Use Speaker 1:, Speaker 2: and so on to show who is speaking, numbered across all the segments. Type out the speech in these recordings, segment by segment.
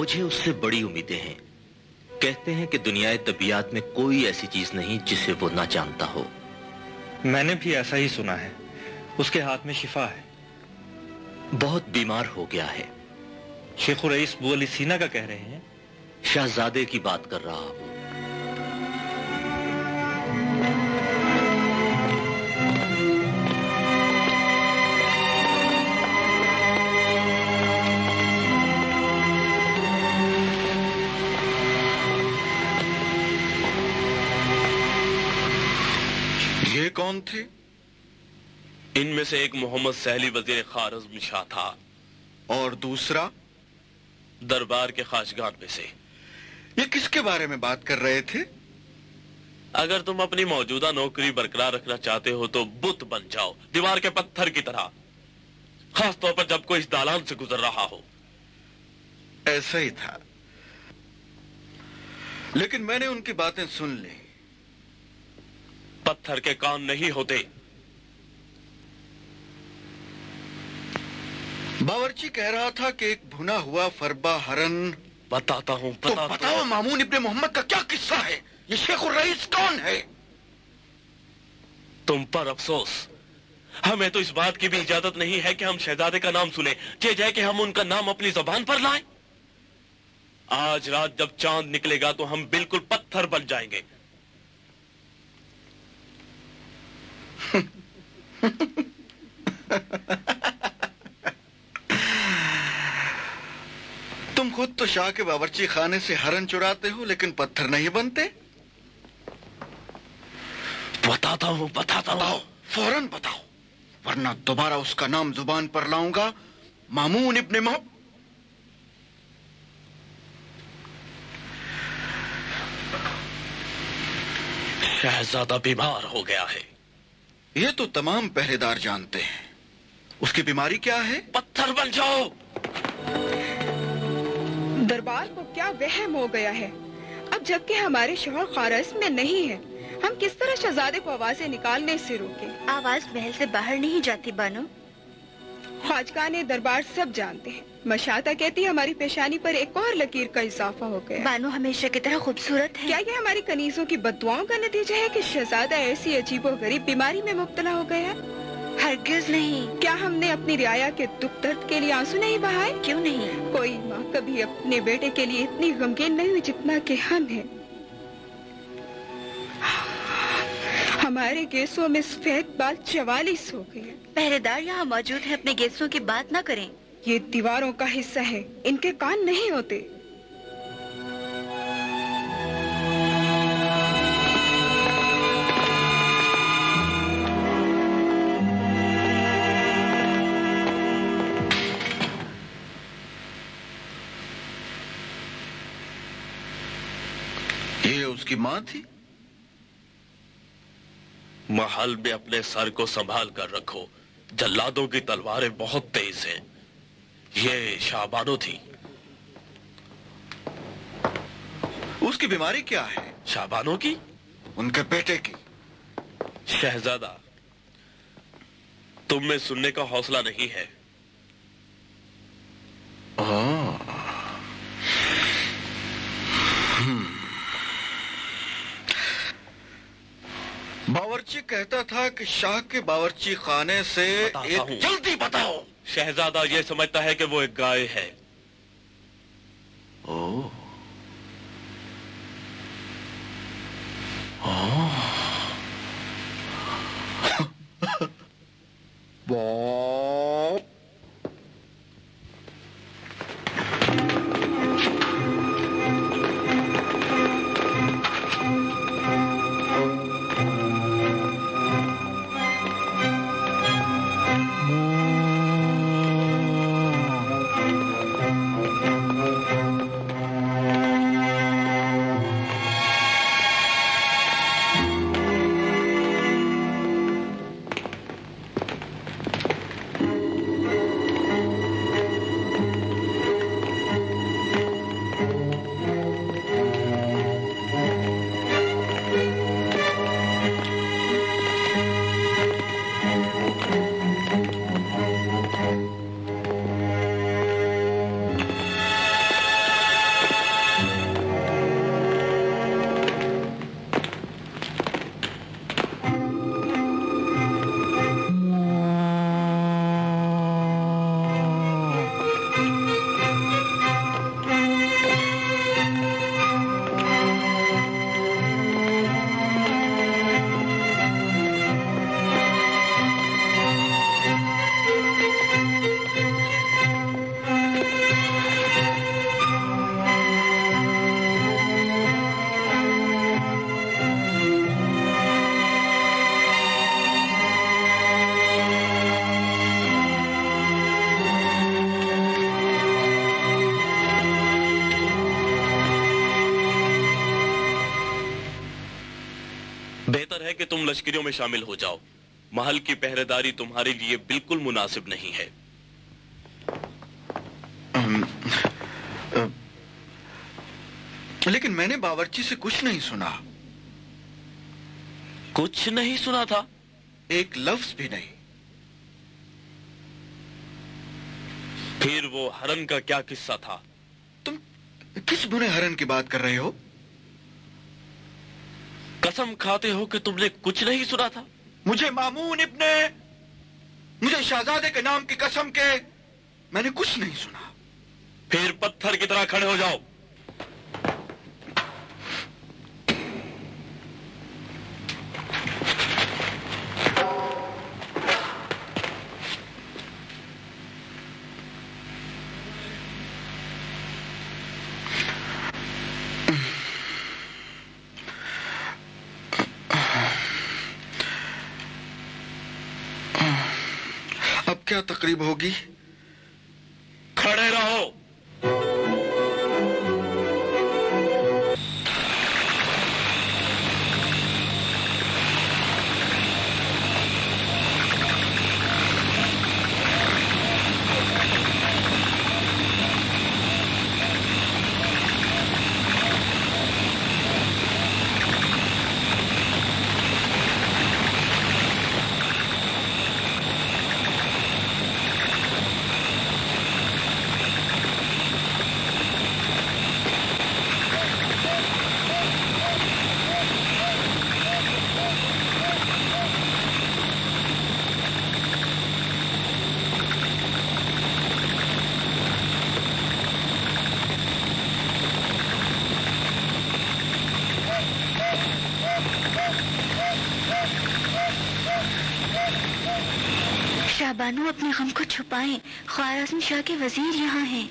Speaker 1: مجھے اس سے بڑی امیدیں ہیں. کہتے ہیں کہ دنیا طبیعت میں کوئی ایسی چیز نہیں جسے وہ نہ جانتا ہو.
Speaker 2: میں نے بھی ایسا ہی سنا ہے. اس کے ہاتھ میں شفا ہے.
Speaker 1: بہت بیمار ہو گیا ہے.
Speaker 2: شیخ الرئیس بو علی سینا کا کہہ رہے ہیں؟
Speaker 1: شہزادے کی بات کر رہا ہوں.
Speaker 3: یہ کون تھے؟
Speaker 4: ان میں سے ایک محمد سہلی وزیر خوارزم شاہ تھا.
Speaker 3: اور دوسرا؟
Speaker 4: دربار کے خاشگان میں سے.
Speaker 3: یہ کس کے بارے میں بات کر رہے تھے؟
Speaker 4: اگر تم اپنی موجودہ نوکری برقرار رکھنا چاہتے ہو تو بت بن جاؤ، دیوار کے پتھر کی طرح، خاص طور پر جب کوئی اس دالان سے گزر رہا ہو.
Speaker 3: ایسا ہی تھا، لیکن میں نے ان کی باتیں سن لی.
Speaker 4: پتھر کے کان نہیں ہوتے.
Speaker 3: باورچی کہہ رہا تھا کہ ایک بھنا ہوا فربا ہرن.
Speaker 4: بتاتا ہوں.
Speaker 3: تو بتاؤ مامون ابن محمد کا کیا قصہ ہے؟ یہ شیخ الرئیس کون ہے؟
Speaker 4: تم پر افسوس، ہمیں تو اس بات کی بھی اجازت نہیں ہے کہ ہم شہزادے کا نام سنیں، یہ جائے کہ ہم ان کا نام اپنی زبان پر لائیں. آج رات جب چاند نکلے گا تو ہم بالکل پتھر بن جائیں گے.
Speaker 3: تم خود تو شاہ کے باورچی خانے سے ہرن چراتے ہو لیکن پتھر نہیں بنتے.
Speaker 4: بتاتا ہوں.
Speaker 3: بتاؤ، فوراً بتاؤ، ورنہ دوبارہ اس کا نام زبان پر لاؤں گا. مامون ابن محمد.
Speaker 4: شہزادہ بیمار ہو گیا ہے.
Speaker 3: یہ تو تمام پہرے دار جانتے ہیں. اس کی بیماری کیا ہے؟
Speaker 4: پتھر بن جاؤ.
Speaker 5: دربار کو کیا وہم ہو گیا ہے؟ اب جبکہ ہمارے شوہر خارس میں نہیں ہے، ہم کس طرح شہزادے کو آوازیں نکالنے سے روکیں؟
Speaker 6: آواز محل سے باہر نہیں جاتی بانو.
Speaker 5: خواجگان دربار سب جانتے ہیں. مشاطہ کہتی ہے ہماری پیشانی پر ایک اور لکیر کا اضافہ ہو گیا.
Speaker 6: بانو ہمیشہ کی طرح خوبصورت ہے.
Speaker 5: کیا یہ ہماری کنیزوں کی بددعاؤں کا نتیجہ ہے کہ شہزادہ ایسی عجیب و غریب بیماری میں مبتلا ہو گیا ہے؟
Speaker 6: ہرگز نہیں.
Speaker 5: کیا ہم نے اپنی رعایا کے دکھ درد کے لیے آنسو نہیں بہائے؟
Speaker 6: کیوں نہیں؟
Speaker 5: کوئی ماں کبھی اپنے بیٹے کے لیے اتنی غمگین نہیں ہوئی جتنا کہ ہم ہیں. ہمارے گیسوں میں سفید بال 44 ہو گئے.
Speaker 6: پہرے دار یہاں موجود ہے، اپنے گیسوں کی بات نہ کریں.
Speaker 5: یہ دیواروں کا حصہ ہے، ان کے کان نہیں ہوتے.
Speaker 3: یہ اس کی ماں تھی؟
Speaker 4: محل میں اپنے سر کو سنبھال کر رکھو، جلادوں کی تلواریں بہت تیز ہیں. یہ شاہبانو تھی.
Speaker 3: اس کی بیماری کیا ہے؟
Speaker 4: شاہبانو کی؟
Speaker 3: ان کے بیٹے کی.
Speaker 4: شہزادہ، تم میں سننے کا حوصلہ نہیں ہے.
Speaker 3: باورچی کہتا تھا کہ شاہ کے باورچی خانے سے ایک... جلدی بتاؤ.
Speaker 4: شہزادہ یہ سمجھتا ہے کہ وہ ایک گائے ہے. بہتر ہے کہ تم لشکریوں میں شامل ہو جاؤ. محل کی پہرے داری تمہارے لیے بالکل مناسب نہیں ہے.
Speaker 3: لیکن میں نے باورچی سے کچھ نہیں سنا.
Speaker 4: کچھ نہیں سنا تھا؟
Speaker 3: ایک لفظ بھی نہیں.
Speaker 4: پھر وہ ہرن کا کیا قصہ تھا؟
Speaker 3: تم کس بنے ہرن کی بات کر رہے ہو؟
Speaker 4: قسم کھاتے ہو کہ تم نے کچھ نہیں سنا تھا؟
Speaker 3: مجھے مامون مجھے شہزادے کے نام کی قسم کے میں نے کچھ نہیں سنا.
Speaker 4: پھر پتھر کی طرح کھڑے ہو جاؤ.
Speaker 3: اب کیا تقریب ہوگی؟
Speaker 4: کھڑے رہو.
Speaker 6: شاہ بانو اپنے غم کو چھپائیں. خوارزم شاہ کے وزیر یہاں ہیں.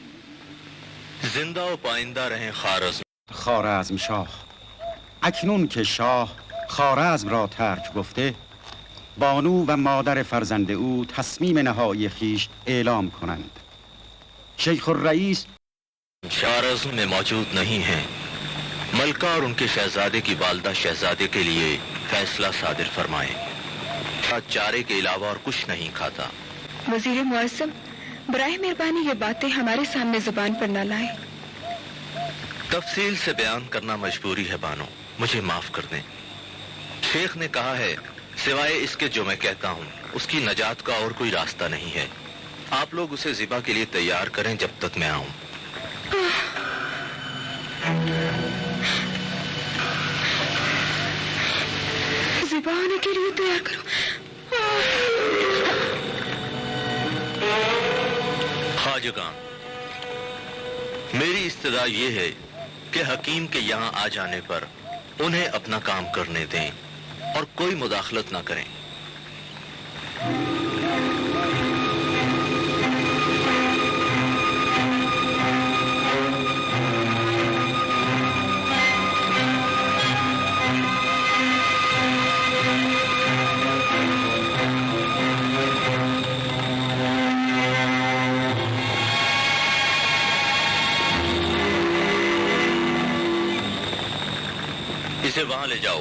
Speaker 1: زندہ و پائندہ رہیں خوارزم.
Speaker 7: خوارزم شاه اکنون که شاه خوارزم را ترک گفته، بانو و مادر فرزند او تصمیم نهایی خیش اعلام کنند. شیخ الرئیس
Speaker 1: خوارزم میں موجود نہیں ہیں. ملکہ اور ان کے شہزادے کی والدہ شہزادے کے لیے فیصلہ صادر فرمائیں. چارے کے علاوہ اور کچھ نہیں کھاتا.
Speaker 5: وزیر معظم، براہ مہربانی یہ باتیں ہمارے سامنے زبان پر نہ لائیں.
Speaker 1: تفصیل سے بیان کرنا مجبوری ہے بانو، مجھے معاف کر دیں. شیخ نے کہا ہے سوائے اس کے جو میں کہتا ہوں اس کی نجات کا اور کوئی راستہ نہیں ہے. آپ لوگ اسے ذبح کے لیے تیار کریں جب تک میں آؤں.
Speaker 5: ذبح ہونے کے لیے تیار کرو.
Speaker 1: خواجگان، میری استدعا یہ ہے کہ حکیم کے یہاں آ جانے پر انہیں اپنا کام کرنے دیں اور کوئی مداخلت نہ کریں. اسے وہاں لے جاؤ.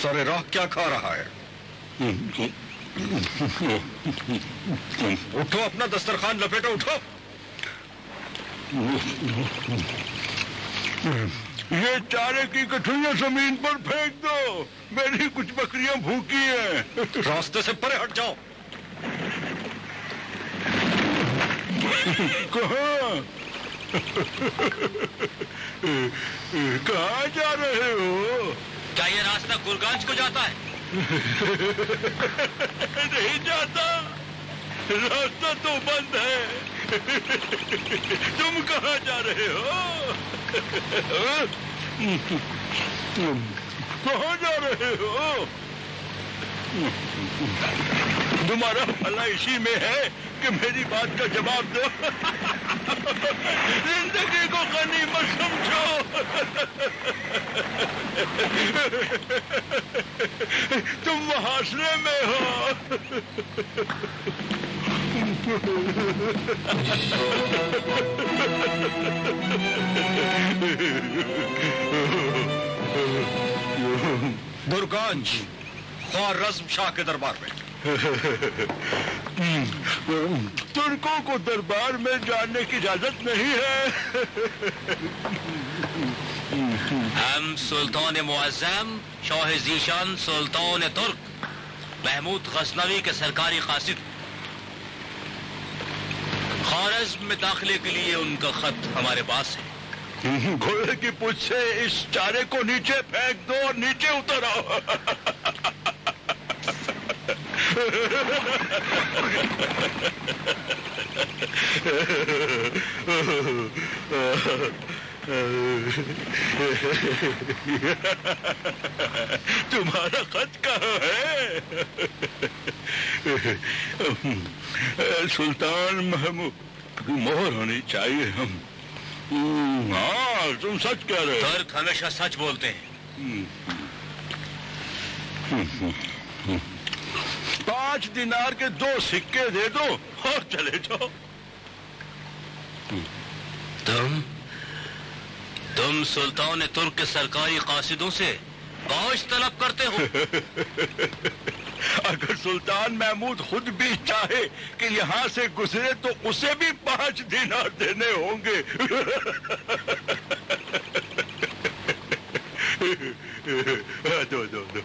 Speaker 3: سر راہ کیا کھا رہا ہے؟ اٹھو، اپنا دسترخوان لپیٹو، اٹھو۔
Speaker 8: یہ چارے کی کٹھویاں زمین پر پھینک دو، میری کچھ بکریاں بھوکی ہیں۔
Speaker 3: راستے سے پرے ہٹ جاؤ۔
Speaker 8: کہاں جا رہے ہو؟
Speaker 4: کیا یہ راستہ گرگانج کو جاتا ہے؟
Speaker 8: نہیں جاتا، راستہ تو بند ہے۔ تم کہاں جا رہے ہو؟ کہاں جا رہے ہو؟ تمہارا بھلا اسی میں ہے کہ میری بات کا جواب دو۔ زندگی کو غنیمت سمجھو۔ تم محاصرے میں ہو۔
Speaker 3: درگانج خوارزم شاہ کے دربار میں۔
Speaker 8: ترکوں کو دربار میں جانے کی اجازت نہیں ہے۔
Speaker 4: ہم سلطان معظم شاہ ذیشان سلطان ترک محمود غزنوی کے سرکاری قاصد، خوارزم میں داخلے کے لیے ان کا خط ہمارے پاس ہے۔
Speaker 8: گھوڑے کی پوچھ سے اس چارے کو نیچے پھینک دو اور نیچے اتر آؤ۔ تمہارا خط کہاں ہے؟ سلطان محمود، مہر ہونی چاہیے۔ ہاں تم سچ کہہ رہے ہو۔
Speaker 4: ترک ہمیشہ سچ بولتے ہیں۔
Speaker 8: 5 دینار کے 2 سکے دے دو اور چلے جاؤ۔
Speaker 4: تم سلطان ترک کے سرکاری قاصدوں سے باعث طلب کرتے ہو؟
Speaker 8: اگر سلطان محمود خود بھی چاہے کہ یہاں سے گزرے تو اسے بھی 5 دینار دینے ہوں گے۔ دو دو دو۔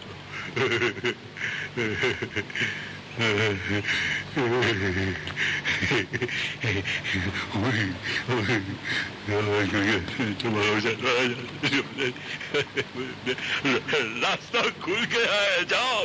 Speaker 8: راستہ کھل گیا ہے، جاؤ۔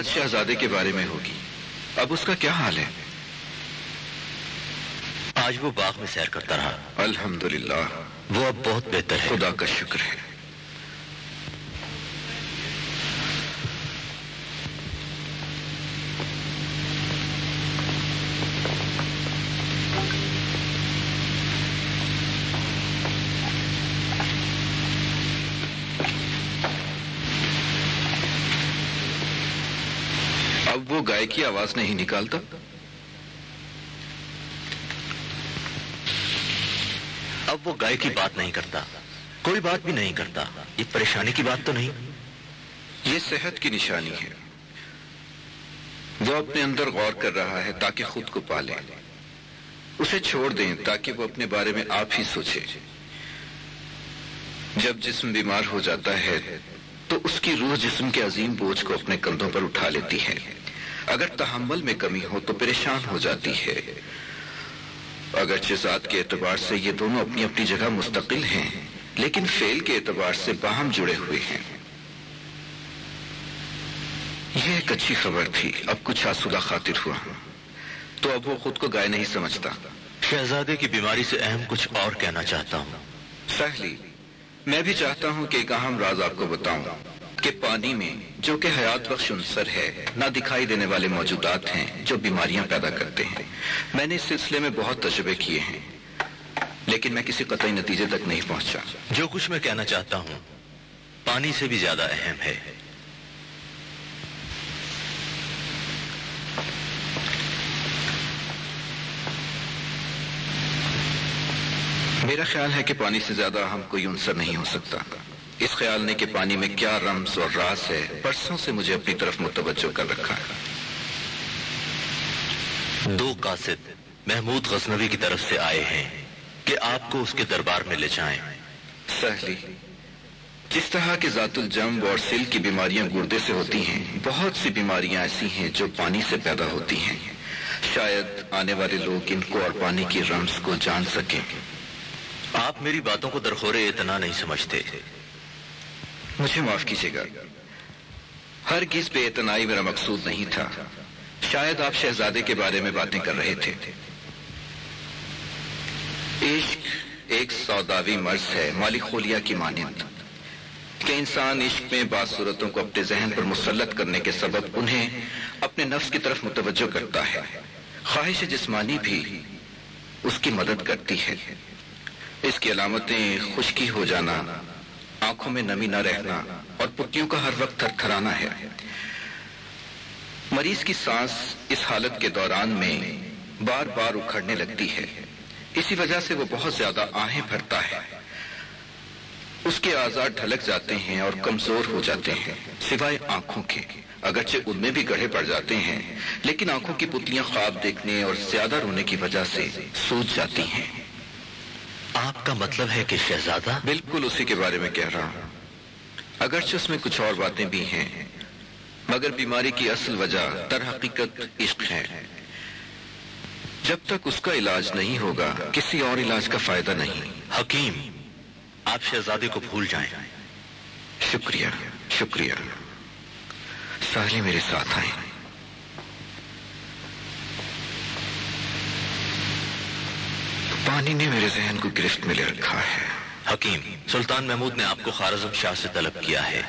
Speaker 9: بات شہزادے کے بارے میں ہوگی. اب اس کا کیا حال ہے؟
Speaker 1: آج وہ باغ میں سیر کرتا رہا.
Speaker 9: الحمدللہ.
Speaker 1: وہ اب بہت بہتر ہے.
Speaker 9: خدا کا شکر ہے. اب وہ گائے کی آواز نہیں نکالتا؟
Speaker 1: اب وہ گائے کی بات نہیں کرتا. کوئی بات بھی نہیں کرتا. یہ پریشانی کی بات تو نہیں؟
Speaker 9: یہ صحت کی نشانی ہے. وہ اپنے اندر غور کر رہا ہے تاکہ خود کو پالے. اسے چھوڑ دیں تاکہ وہ اپنے بارے میں آپ ہی سوچے. جب جسم بیمار ہو جاتا ہے تو اس کی روح جسم کے عظیم بوجھ کو اپنے کندھوں پر اٹھا لیتی ہے. اگر تحمل میں کمی ہو تو پریشان ہو جاتی ہے. اگرچہ ذات کے اعتبار سے یہ دونوں اپنی اپنی جگہ مستقل ہیں لیکن فعل کے اعتبار سے باہم جڑے ہوئے ہیں. یہ ایک اچھی خبر تھی. اب کچھ آسودہ خاطر ہوا. تو اب وہ خود کو گائے نہیں سمجھتا.
Speaker 1: شہزادے کی بیماری سے اہم کچھ اور کہنا چاہتا ہوں.
Speaker 9: سہلی، میں بھی چاہتا ہوں کہ ایک اہم راز آپ کو بتاؤں کہ پانی میں جو کہ حیات بخش عنصر ہے نہ دکھائی دینے والے موجودات ہیں جو بیماریاں پیدا کرتے ہیں. میں نے اس سلسلے میں بہت تجربے کیے ہیں لیکن میں کسی قطعی نتیجے تک نہیں پہنچا.
Speaker 1: جو کچھ میں کہنا چاہتا ہوں پانی سے بھی زیادہ اہم ہے.
Speaker 9: میرا خیال ہے کہ پانی سے زیادہ اہم کوئی عنصر نہیں ہو سکتا. اس خیال نے کہ پانی میں کیا رمز اور راز ہے برسوں سے مجھے اپنی طرف متوجہ کر رکھا ہے.
Speaker 1: 2 قاصد محمود غزنوی کی طرف سے آئے ہیں کہ آپ کو اس کے دربار میں لے جائیں.
Speaker 9: سہلی، جس طرح کہ ذات الجنب اور سل کی بیماریاں گردے سے ہوتی ہیں بہت سی بیماریاں ایسی ہیں جو پانی سے پیدا ہوتی ہیں. شاید آنے والے لوگ ان کو اور پانی کی رمز کو جان سکیں.
Speaker 1: آپ میری باتوں کو درخور اعتنا نہیں سمجھتے.
Speaker 9: مجھے معاف کیجیے گا. ہرگز بے اعتنائی میرا مقصود نہیں تھا. شاید آپ شہزادے کے بارے میں باتیں کر رہے تھے. عشق ایک سوداوی مرض ہے مالی خولیا کی مانند کہ انسان عشق میں بعض صورتوں کو اپنے ذہن پر مسلط کرنے کے سبب انہیں اپنے نفس کی طرف متوجہ کرتا ہے. خواہش جسمانی بھی اس کی مدد کرتی ہے. اس کی علامتیں خشکی ہو جانا، آنکھوں میں نمی نہ رہنا اور پٹیوں کا ہر وقت تھرتھرانا ہے. مریض کی سانس اس حالت کے دوران میں بار بار اکھڑنے لگتی ہے. اسی وجہ سے وہ بہت زیادہ آہیں بھرتا ہے. اس کے اعضاء ڈھلک جاتے ہیں اور کمزور ہو جاتے ہیں سوائے آنکھوں کے. اگرچہ ان میں بھی گڑھے پڑ جاتے ہیں لیکن آنکھوں کی پتلیاں خواب دیکھنے اور زیادہ رونے کی وجہ سے سوج جاتی ہیں.
Speaker 1: آپ کا مطلب ہے کہ شہزادہ؟
Speaker 9: بالکل اسی کے بارے میں کہہ رہا ہوں. اگرچہ اس میں کچھ اور باتیں بھی ہیں مگر بیماری کی اصل وجہ در حقیقت عشق ہے. جب تک اس کا علاج نہیں ہوگا کسی اور علاج کا فائدہ نہیں.
Speaker 1: حکیم، آپ شہزادے کو بھول جائیں.
Speaker 9: شکریہ شکریہ. سہلی میرے ساتھ آئیں. پانی نے میرے ذہن کو گرفت میں لے رکھا ہے.
Speaker 1: حکیم، سلطان محمود نے آپ کو خوارزم شاہ سے طلب کیا ہے.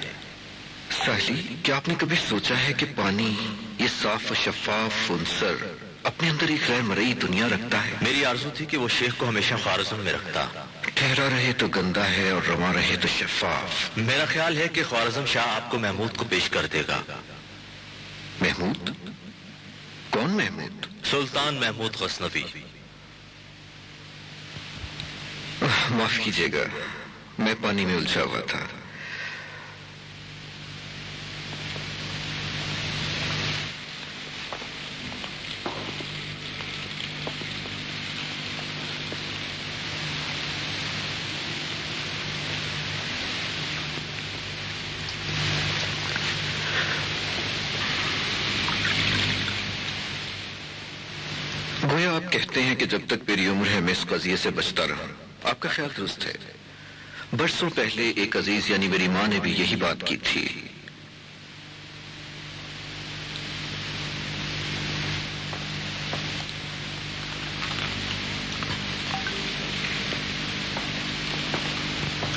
Speaker 9: سہلی، کیا آپ نے کبھی سوچا ہے کہ پانی یہ صاف و شفاف عنصر اپنے اندر ایک غیر مرئی دنیا رکھتا ہے؟
Speaker 1: میری آرزو تھی کہ وہ شیخ کو ہمیشہ خوارزم میں رکھتا.
Speaker 9: ٹھہرا رہے تو گندا ہے اور رواں رہے تو شفاف.
Speaker 1: میرا خیال ہے کہ خوارزم شاہ آپ کو محمود کو پیش کر دے گا.
Speaker 9: محمود؟ کون محمود؟
Speaker 1: سلطان محمود غزنوی.
Speaker 9: معاف کیجیے گا، میں پانی میں الجھا ہوا تھا. گویا آپ کہتے ہیں کہ جب تک میری عمر ہے میں اس قضیے سے بچتا رہا. آپ کا خیال درست ہے. برسوں پہلے ایک عزیز یعنی میری ماں نے بھی یہی بات کی تھی.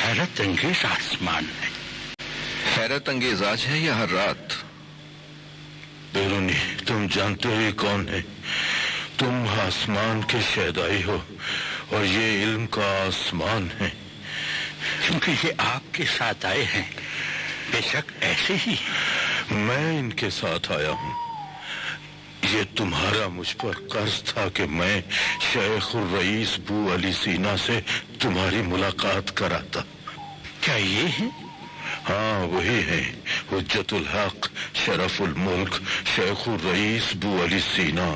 Speaker 8: حیرت انگیز آسمان ہے.
Speaker 9: حیرت انگیز آج ہے یا ہر رات؟
Speaker 10: بیرونی، تم جانتے ہو یہ کون ہے؟ تم آسمان کے شہدائی ہو اور یہ علم کا آسمان ہے.
Speaker 8: کیونکہ یہ آپ کے ساتھ آئے ہیں. بے شک ایسے ہی
Speaker 10: میں ان کے ساتھ آیا ہوں. یہ تمہارا مجھ پر قرض تھا کہ میں شیخ الرئیس بو علی سینا سے تمہاری ملاقات کراتا.
Speaker 8: کیا یہ ہے؟
Speaker 10: ہاں وہی ہے، حجت الحق شرف الملک شیخ الرئیس بو علی سینا.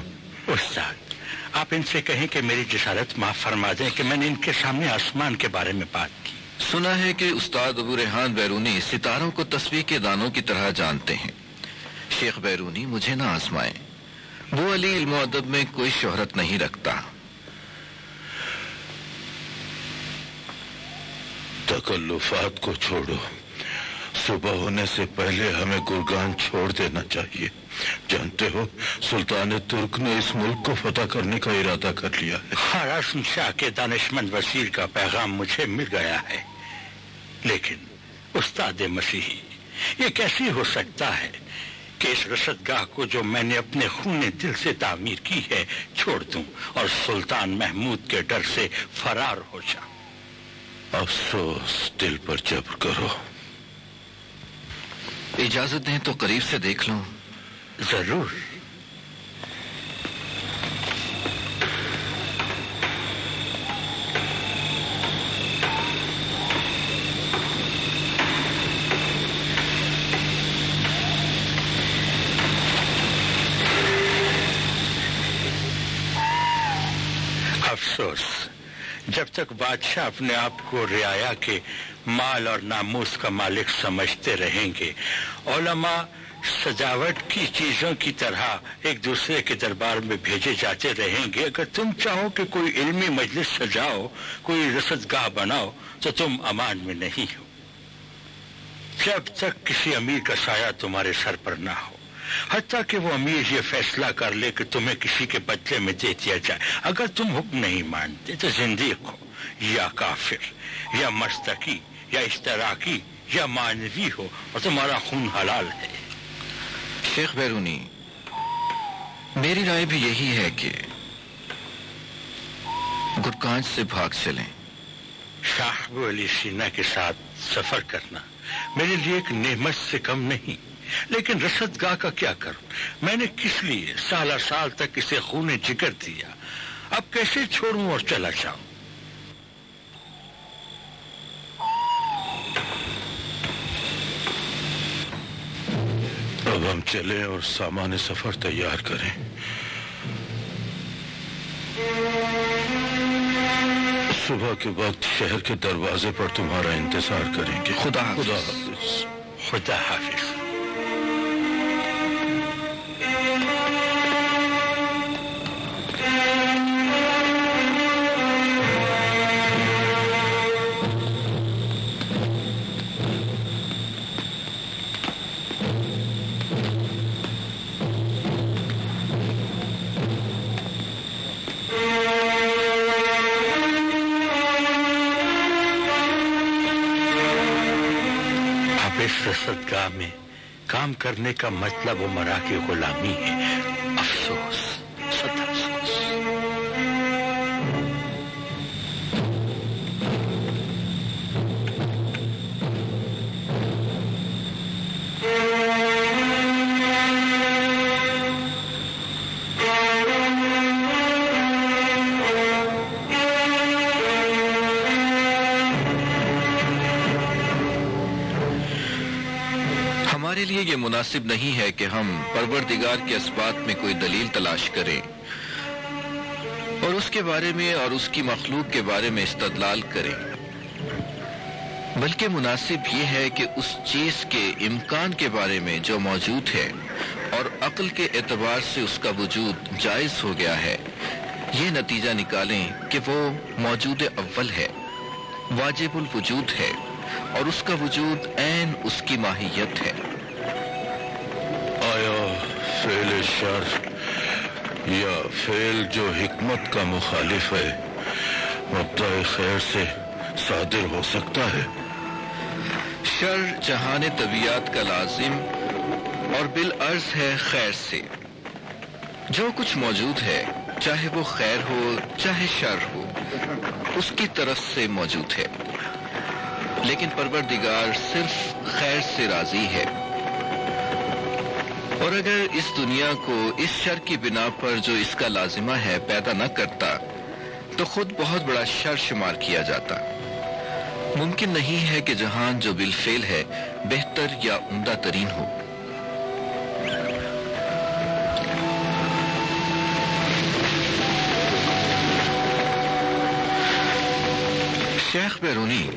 Speaker 8: استاد، آپ ان سے کہیں کہ میری جسارت معاف فرما دیں کہ میں نے ان کے سامنے آسمان کے بارے میں بات کی.
Speaker 9: سنا ہے کہ استاد ابو ریحان بیرونی ستاروں کو تسبیح کے دانوں کی طرح جانتے ہیں. شیخ بیرونی مجھے نہ آزمائیں. بو علی علم و ادب میں کوئی شہرت نہیں رکھتا.
Speaker 10: تکلفات کو چھوڑو. صبح ہونے سے پہلے ہمیں گرگان چھوڑ دینا چاہیے. جانتے ہو سلطان ترک نے اس ملک کو فتح کرنے کا ارادہ کر لیا ہے.
Speaker 8: خوارزم شاہ کے دانشمند وزیر کا پیغام مجھے مل گیا ہے. لیکن استاد مسیحی، یہ کیسی ہو سکتا ہے کہ اس رسد گاہ کو جو میں نے اپنے خون دل سے تعمیر کی ہے چھوڑ دوں اور سلطان محمود کے ڈر سے فرار ہو جاؤں؟
Speaker 10: افسوس، دل پر جبر کرو.
Speaker 9: اجازت دیں تو قریب سے دیکھ لوں.
Speaker 8: ضرور. افسوس، جب تک بادشاہ اپنے آپ کو رعایا کے مال اور ناموس کا مالک سمجھتے رہیں گے، علماء سجاوٹ کی چیزوں کی طرح ایک دوسرے کے دربار میں بھیجے جاتے رہیں گے. اگر تم چاہو کہ کوئی علمی مجلس سجاؤ، کوئی رسد گاہ بناؤ، تو تم امان میں نہیں ہو جب تک کسی امیر کا سایہ تمہارے سر پر نہ ہو. حتیٰ کہ وہ امیر یہ فیصلہ کر لے کہ تمہیں کسی کے بدلے میں دے دیا جائے. اگر تم حکم نہیں مانتے تو زندیق ہو یا کافر یا مستقی یا اشتراکی یا مانوی ہو اور تمہارا خون حلال ہے.
Speaker 9: شیخ بیرونی، میری رائے بھی یہی ہے کہ گرکانج سے بھاگ چلیں.
Speaker 8: شاہ ابو علی سینا کے ساتھ سفر کرنا میرے لیے ایک نعمت سے کم نہیں. لیکن رسد گاہ کا کیا کروں؟ میں نے کس لیے سالہ سال تک اسے خون جگر دیا. اب کیسے چھوڑوں اور چلا جاؤں؟
Speaker 10: اب ہم چلیں اور سامان سفر تیار کریں. صبح کے وقت شہر کے دروازے پر تمہارا انتظار کریں گے.
Speaker 9: خدا
Speaker 10: حافظ.
Speaker 8: خدا حافظ. رسد گاہ میں کام کرنے کا مطلب عمرا کی غلامی ہے. افسوس، سد افسوس.
Speaker 9: ہمارے لیے یہ مناسب نہیں ہے کہ ہم پروردگار کے اسبات میں کوئی دلیل تلاش کریں اور اس کے بارے میں اور اس کی مخلوق کے بارے میں استدلال کریں، بلکہ مناسب یہ ہے کہ اس چیز کے امکان کے بارے میں جو موجود ہے اور عقل کے اعتبار سے اس کا وجود جائز ہو گیا ہے، یہ نتیجہ نکالیں کہ وہ موجود اول ہے، واجب الوجود ہے اور اس کا وجود عین اس کی ماہیت ہے.
Speaker 10: آیا فعل شر یا فعل جو حکمت کا مخالف ہے مبدأ خیر سے صادر ہو سکتا ہے؟
Speaker 9: شر جہان طبیعت کا لازم اور بالعرض ہے خیر سے. جو کچھ موجود ہے چاہے وہ خیر ہو چاہے شر ہو اس کی طرف سے موجود ہے، لیکن پروردگار صرف خیر سے راضی ہے. اور اگر اس دنیا کو اس شر کی بنا پر جو اس کا لازمہ ہے پیدا نہ کرتا تو خود بہت بڑا شر شمار کیا جاتا. ممکن نہیں ہے کہ جہان جو بالفعل ہے بہتر یا عمدہ ترین ہو. شیخ بیرونی،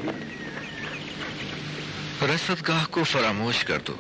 Speaker 9: رصدگاہ کو فراموش کر دو.